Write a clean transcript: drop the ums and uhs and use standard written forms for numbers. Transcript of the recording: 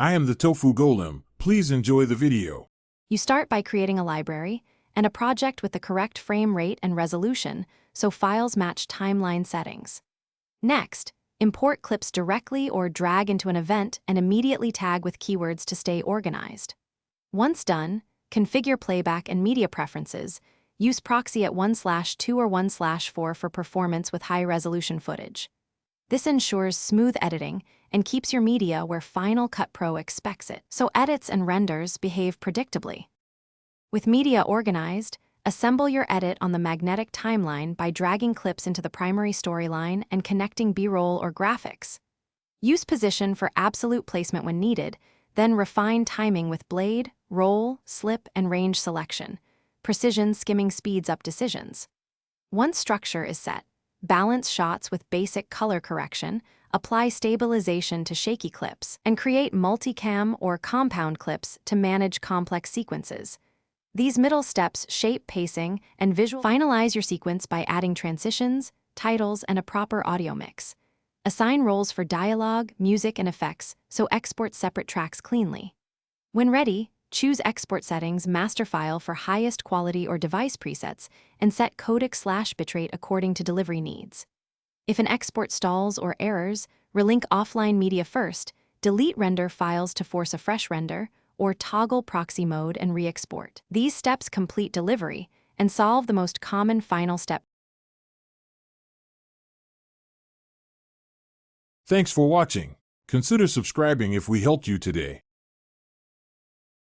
I am the Tofu Golem. Please enjoy the video. You start by creating a library and a project with the correct frame rate and resolution so files match timeline settings. Next, import clips directly or drag into an event and immediately tag with keywords to stay organized. Once done, configure playback and media preferences. Use proxy at 1/2 or 1/4 for performance with high-resolution footage. This ensures smooth editing and keeps your media where Final Cut Pro expects it, so edits and renders behave predictably. With media organized, assemble your edit on the magnetic timeline by dragging clips into the primary storyline and connecting B-roll or graphics. Use position for absolute placement when needed, then refine timing with blade, roll, slip, and range selection. Precision skimming speeds up decisions. Once structure is set, balance shots with basic color correction, apply stabilization to shaky clips, and create multicam or compound clips to manage complex sequences. These middle steps shape pacing and visual. Finalize your sequence by adding transitions, titles, and a proper audio mix. Assign roles for dialogue, music, and effects, so export separate tracks cleanly. When ready, choose Export Settings Master File for highest quality or device presets and set codec/bitrate according to delivery needs. If an export stalls or errors, relink offline media first, delete render files to force a fresh render, or toggle proxy mode and re-export. These steps complete delivery and solve the most common final step. Thanks for watching. Consider subscribing if we helped you today.